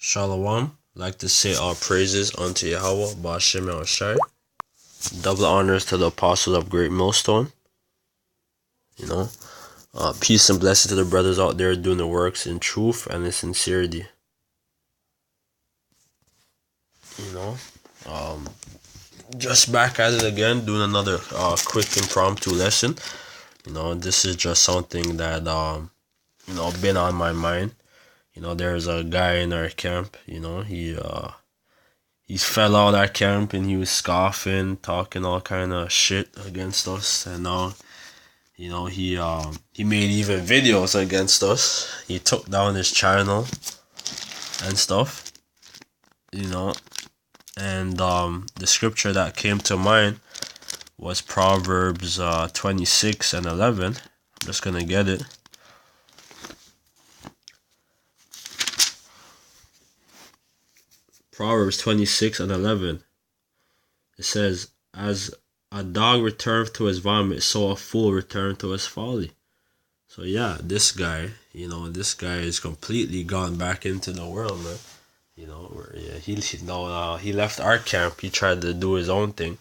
Shalom. Like to say all praises unto Yahweh, Ba'ashem Yahushai. Double honors to the apostles of Great Millstone. You know, peace and blessing to the brothers out there doing the works in truth and in sincerity. You know, just back at it again, doing another quick impromptu lesson. You know, this is just something that been on my mind. You know, there's a guy in our camp. You know, he fell out our camp and he was scoffing, talking all kind of shit against us, and he made even videos against us. He took down his channel and stuff, and the scripture that came to mind was Proverbs 26:11. I'm just gonna get it. Proverbs 26:11. It says, "As a dog returneth to his vomit, so a fool returneth to his folly." So yeah, this guy is completely gone back into the world, man. He left our camp. He tried to do his own thing,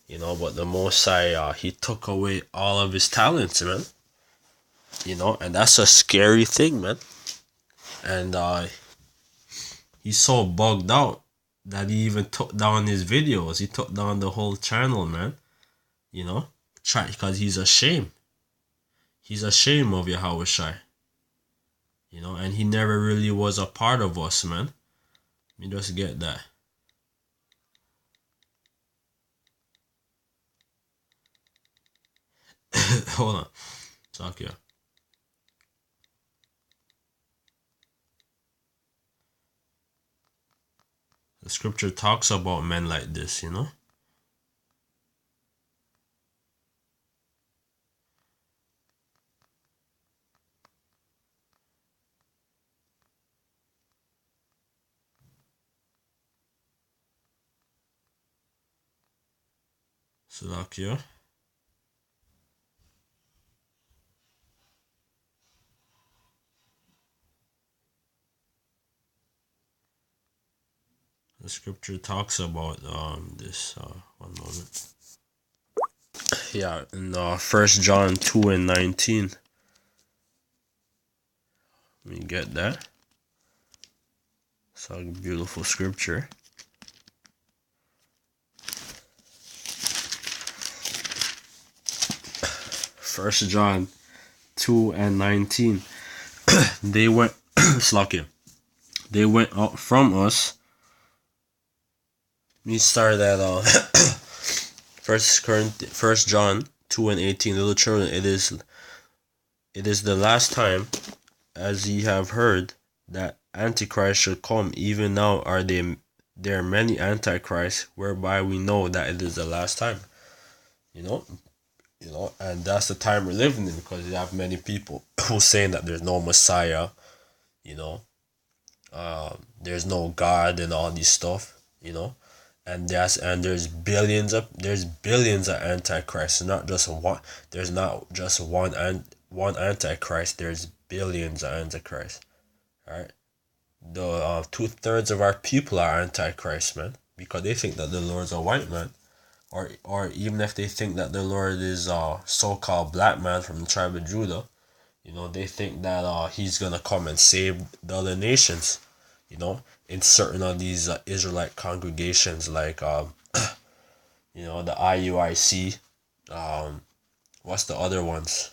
but the Most High, he took away all of his talents, man. And that's a scary thing, man. And he's so bugged out that he even took down his videos. He took down the whole channel, man. Because he's ashamed. He's ashamed of Yahweh Shai. And he never really was a part of us, man. Let me just get that. Hold on. Talk here. The scripture talks about men like this, Salakia. The scripture talks about this. One moment. Yeah, in 1 John 2:19. Let me get that. It's a beautiful scripture. 1 John 2:19. They went They went out from us. Let me start at 1 John 2:18. Little children, it is the last time, as ye have heard, that Antichrist should come. Even now there are many Antichrists, whereby we know that it is the last time. And that's the time we're living in, because you have many people who saying that there's no Messiah, there's no God and all these stuff, and there's billions of Antichrists. Not just one. There's not just one Antichrist. There's billions of Antichrists. All right, the 2/3 of our people are Antichrist, man, because they think that the Lord's a white man. Or even if they think that the Lord is a so-called black man from the tribe of Judah, they think that he's gonna come and save the other nations, in certain of these Israelite congregations, like the IUIC, what's the other ones?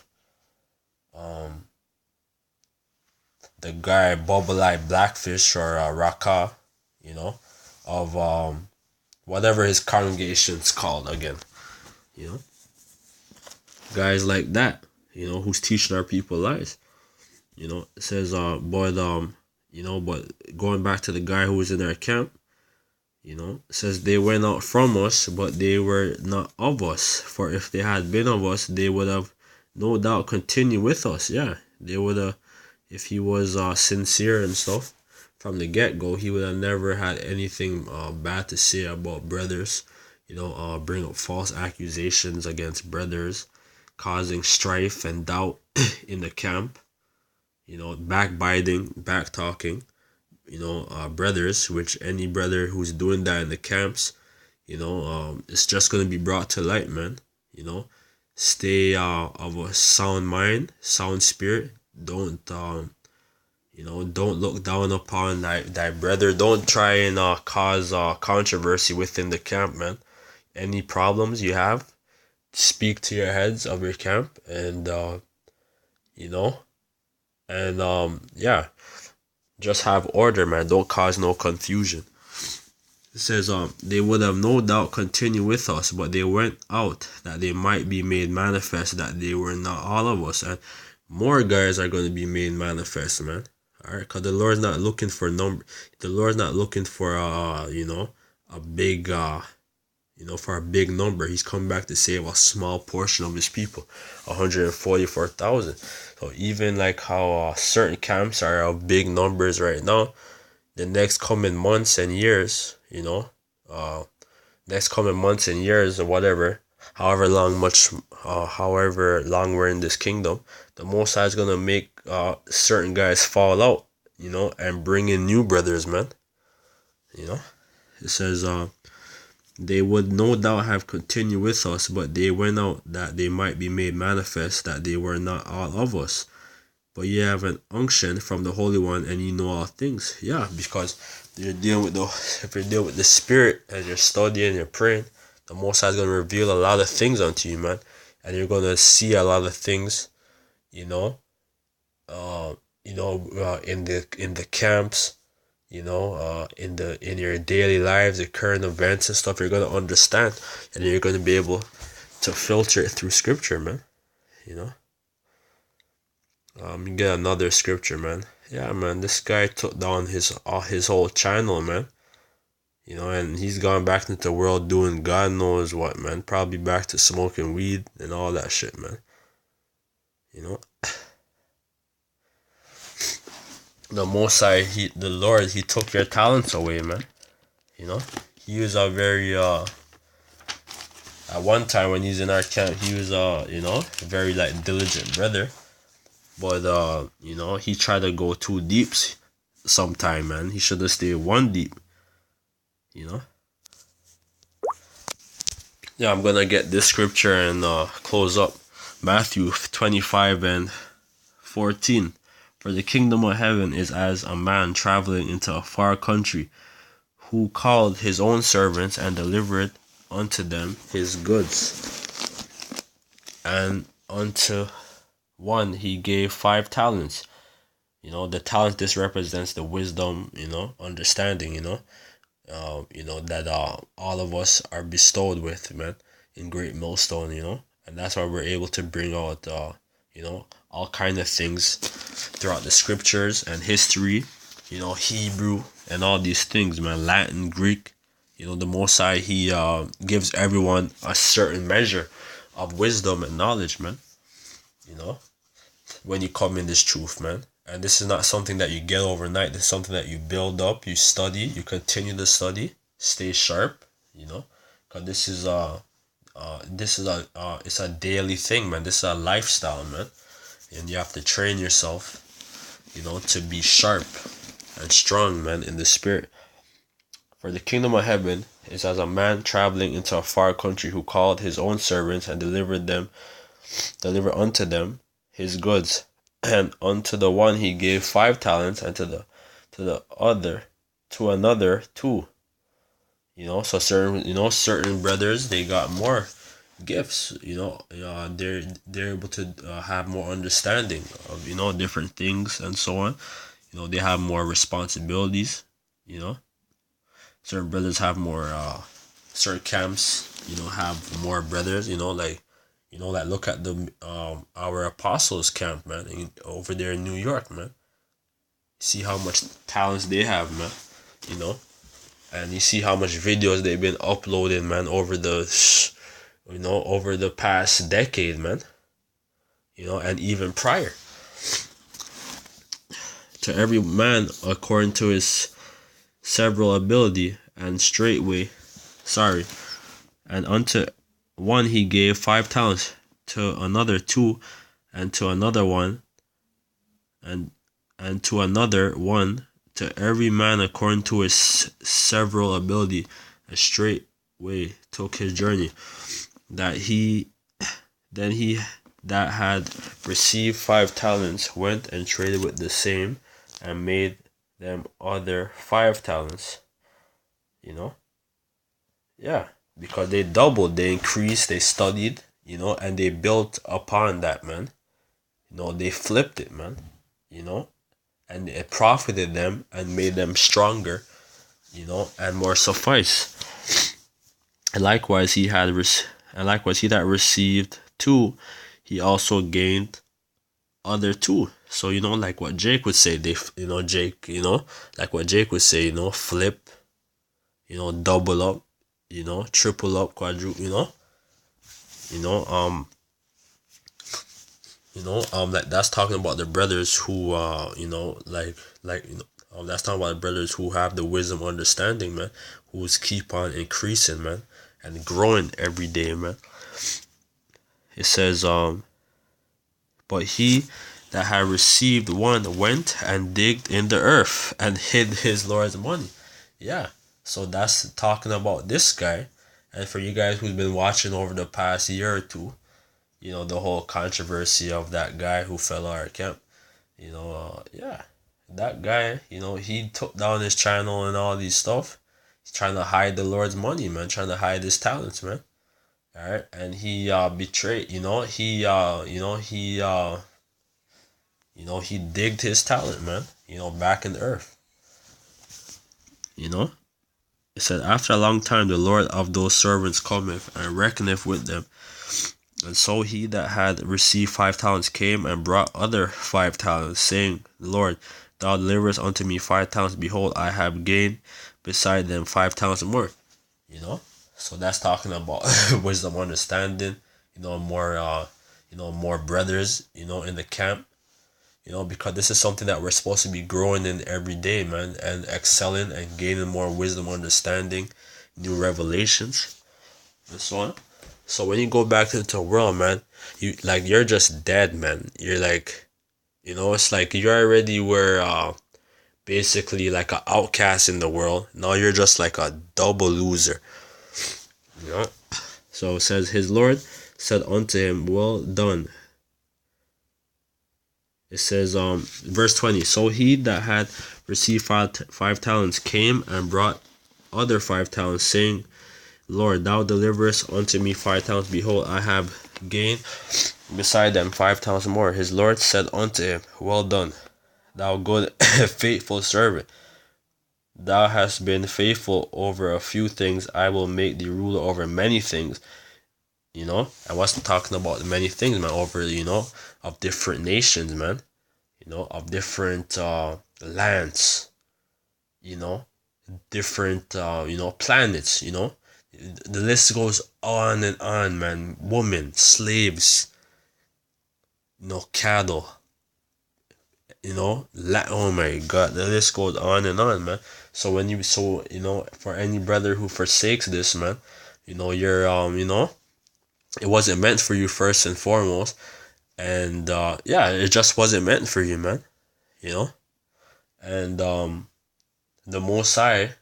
The guy Bubble Eye Blackfish, or Raka, of whatever his congregation's called again, guys like that, who's teaching our people lies. It says, but going back to the guy who was in our camp, it says they went out from us, but they were not of us. For if they had been of us, they would have no doubt continued with us. Yeah, they would have, if he was sincere and stuff from the get-go, he would have never had anything bad to say about brothers, bring up false accusations against brothers, causing strife and doubt in the camp, backbiting, back-talking, brothers, which any brother who's doing that in the camps, it's just gonna be brought to light, man. Stay of a sound mind, sound spirit. Don't look down upon thy brother. Don't try and cause controversy within the camp, man. Any problems you have, speak to your heads of your camp, and you know, and yeah, just have order, man. Don't cause no confusion. It says, they would have no doubt continued with us, but they went out that they might be made manifest that they were not all of us. And more guys are going to be made manifest, man. All right, because the Lord's not looking for number. The Lord's not looking for a big for a big number. He's come back to save a small portion of his people, 144,000. So even like how certain camps are of big numbers right now, the next coming months and years, next coming months and years or whatever, however long we're in this kingdom, the Most High is gonna make certain guys fall out, and bring in new brothers, man. It says they would no doubt have continued with us, but they went out that they might be made manifest that they were not all of us. But you have an unction from the Holy One, and you know all things. Yeah, because if you're dealing with the Spirit and you're studying, you're praying, the Most High is gonna reveal a lot of things unto you, man, and you're gonna see a lot of things, in the camps, in your daily lives, the current events and stuff. You're gonna understand, and you're gonna be able to filter it through Scripture, man. You get another scripture, man. Yeah, man, this guy took down his whole channel, man. And he's gone back into the world doing God knows what, man. Probably back to smoking weed and all that shit, man. The Most High, the Lord, he took your talents away, man. He was a very at one time when he's in our camp, he was a very like diligent brother. But he tried to go too deep sometime, man. He should have stayed one deep. Yeah, I'm gonna get this scripture and close up. Matthew 25:14. For the kingdom of heaven is as a man traveling into a far country, who called his own servants and delivered unto them his goods. And unto one he gave 5 talents. The talent, this represents the wisdom, understanding, that all of us are bestowed with, man, in great millstone, and that's why we're able to bring out all kind of things throughout the scriptures and history, Hebrew and all these things, man, Latin, Greek. The Most High, he gives everyone a certain measure of wisdom and knowledge, man. When you come in this truth, man. And this is not something that you get overnight. This is something that you build up, you study, you continue to study, stay sharp, because this is it's a daily thing, man. This is a lifestyle, man. And you have to train yourself, to be sharp and strong, man, in the spirit. For the kingdom of heaven is as a man traveling into a far country, who called his own servants and delivered unto them his goods. And unto the one he gave 5 talents, and to another 2. So certain brothers, they got more gifts. They're able to have more understanding of different things and so on. They have more responsibilities. Certain brothers have more. Certain camps, have more brothers. Like look at the our apostles camp, man, over there in New York, man. See how much talents they have, man. And you see how much videos they've been uploading, man, over the past decade, man. And even prior. To every man according to his several ability, and and unto one he gave 5 talents, to another 2, and to another 1, and to another 1, to every man according to his several ability, and straightway took his journey. Then he that had received 5 talents went and traded with the same, and made them other 5 talents. You know, yeah, because they doubled, they increased, they studied, and they built upon that, man. They flipped it, man. You know, and it profited them and made them stronger, and more suffice. And likewise, he that received 2, he also gained other 2. So like what Jake would say, like what Jake would say, flip, double up, triple up, quadruple, like that's talking about the brothers who that's talking about the brothers who have the wisdom, understanding, man, who's keep on increasing, man, and growing every day, man. It says, but he that had received 1 went and digged in the earth and hid his Lord's money. Yeah, so that's talking about this guy. And for you guys who's been watching over the past year or two, the whole controversy of that guy who fell out of camp, yeah, that guy, he took down his channel and all these stuff. He's trying to hide the Lord's money, man, trying to hide his talents, man. All right, and he betrayed, he digged his talent, man, back in the earth. It said, after a long time the Lord of those servants cometh and reckoneth with them. And so he that had received 5 talents came and brought other 5 talents, saying, Lord, thou deliverest unto me 5 talents. Behold, I have gained beside them 5 talents more. So that's talking about wisdom, understanding, more brothers, in the camp, because this is something that we're supposed to be growing in every day, man, and excelling and gaining more wisdom, understanding, new revelations, and so on. So when you go back into the world, man, you're just dead, man. You're like, it's like you already were basically like an outcast in the world. Now you're just like a double loser. So it says, his Lord said unto him, well done. It says, verse 20, so he that had received 5 talents came and brought other 5 talents, saying, Lord, thou deliverest unto me 5 talents. Behold, I have gained beside them 5 talents more. His Lord said unto him, well done, thou good faithful servant. Thou hast been faithful over a few things, I will make thee ruler over many things. I wasn't talking about many things, man, over, of different nations, man, of different lands, different, planets, The list goes on and on, man. Women, slaves, cattle, oh my God, the list goes on and on, man. So for any brother who forsakes this, man, you're it wasn't meant for you first and foremost, and yeah, it just wasn't meant for you, man. And the Most High,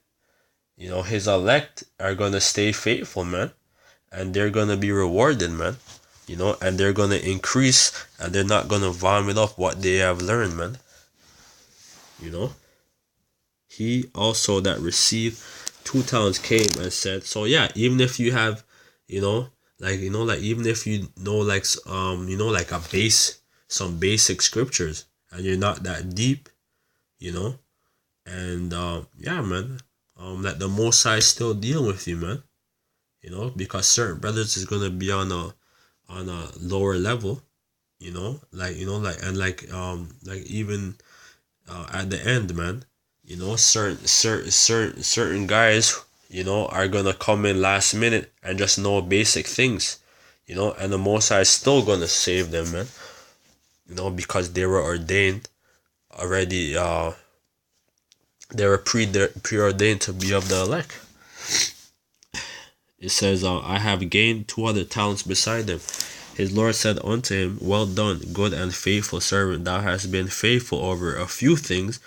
his elect are gonna stay faithful, man, and they're gonna be rewarded, man. And they're gonna increase, and they're not gonna vomit up what they have learned, man. He also that received 2 talents came and said, so yeah, even if you have, even if you know, like like some basic scriptures, and you're not that deep, and yeah, man, let the Most High still deal with you, man. Because certain brothers is gonna be on a lower level, like even at the end, man, certain guys, are gonna come in last minute and just know basic things, and the Most High is still gonna save them, man, because they were ordained already. They were preordained to be of the elect. It says, I have gained 2 other talents beside them. His Lord said unto him, well done, good and faithful servant. Thou hast been faithful over a few things.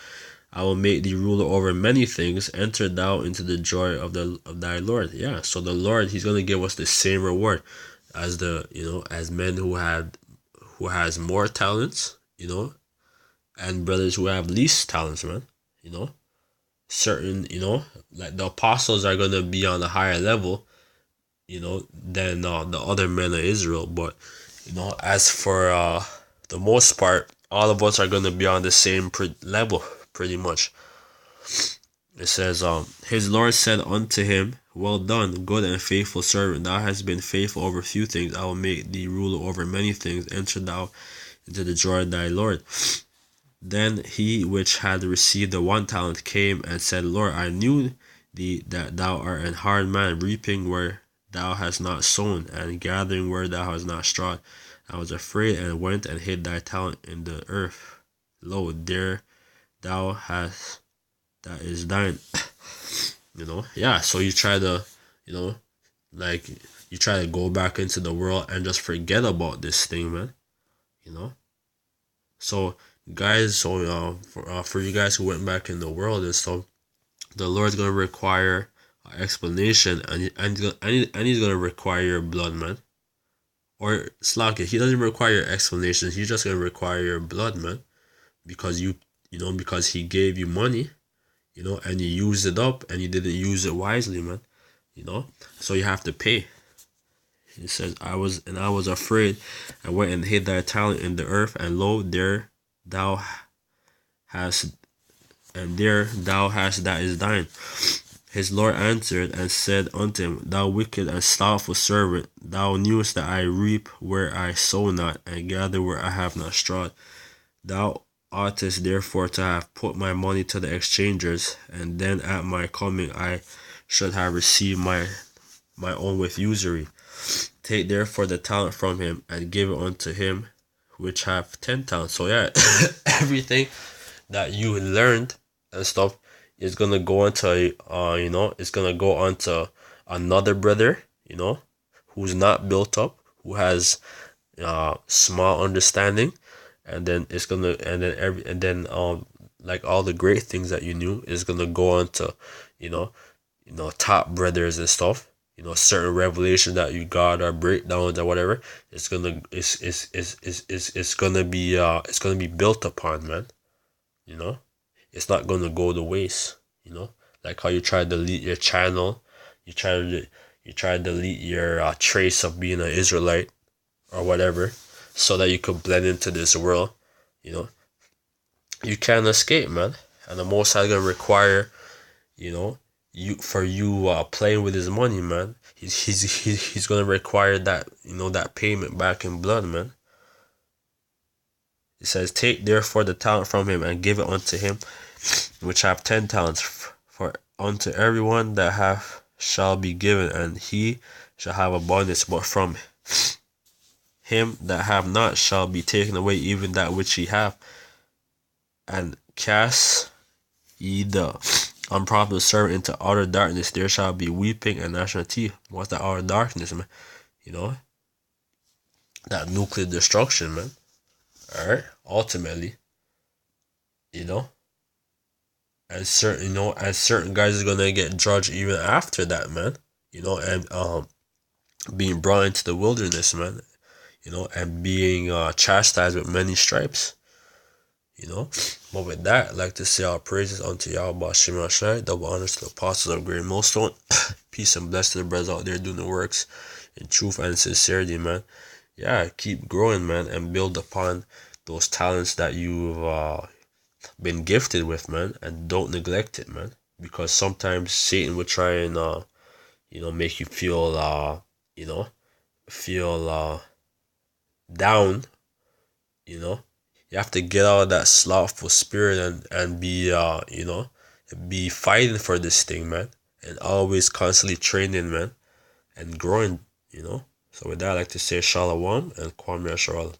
I will make thee ruler over many things. Enter thou into the joy of thy Lord. Yeah, so the Lord, he's gonna give us the same reward as as men who has more talents, and brothers who have least talents, man. Certain, like the apostles are gonna be on a higher level, than the other men of Israel. But as for the most part, all of us are gonna be on the same level, pretty much. It says, his Lord said unto him, well done, good and faithful servant. Thou hast been faithful over few things. I will make thee ruler over many things. Enter thou into the joy of thy Lord. Then he which had received the 1 talent came and said, Lord, I knew thee that thou art an hard man, reaping where thou hast not sown, and gathering where thou hast not strawed. I was afraid, and went and hid thy talent in the earth. Lo, there thou hast, that is thine. Yeah, so you try to, like, you try to go back into the world and just forget about this thing, man. So guys, for you guys who went back in the world and stuff, the Lord's gonna require explanation, and he's gonna require your blood, man. Or slack it, he doesn't require explanation. He's just gonna require your blood, man, because because he gave you money, and you used it up, and you didn't use it wisely, man. So you have to pay. He says, I was afraid, and went and hid thy talent in the earth, and lo, there thou hast, that is thine. His Lord answered and said unto him, thou wicked and slothful servant, thou knewest that I reap where I sow not, and gather where I have not strawed. Thou oughtest therefore to have put my money to the exchangers, and then at my coming I should have received my own with usury. Take therefore the talent from him, and give it unto him which have 10 talents. So yeah, everything that you learned and stuff is gonna go into it's gonna go onto another brother, who's not built up, who has small understanding, and then it's gonna like all the great things that you knew is gonna go on to top brothers and stuff. Certain revelation that you got, or breakdowns or whatever, it's gonna be built upon, man. It's not gonna go to waste. Like how you try to delete your channel, you try to delete your trace of being an Israelite or whatever, so that you could blend into this world. You can't escape, man. And the Most High gonna require, you playing with his money, man. He's gonna require that that payment back in blood, man. It says, take therefore the talent from him, and give it unto him which have 10 talents. For unto everyone that hath shall be given, and he shall have abundance. But from him that have not shall be taken away even that which he hath. And cast ye the unprofitable servant into outer darkness. There shall be weeping and gnashing of teeth. What's that outer darkness, man? That nuclear destruction, man. Alright? Ultimately. And certain guys is gonna get judged even after that, man. And being brought into the wilderness, man. And being chastised with many stripes. But with that, I'd like to say our praises unto Yahweh Shem Rashai, double honors to the apostles of Great Millstone. Peace and bless to the brothers out there doing the works in truth and sincerity, man. Yeah, keep growing, man, and build upon those talents that you've been gifted with, man, and don't neglect it, man. Because sometimes Satan will try and make you feel down. You have to get out of that slothful spirit and be be fighting for this thing, man, and always constantly training, man, and growing. So with that, I'd like to say shalom and kwame yasharal.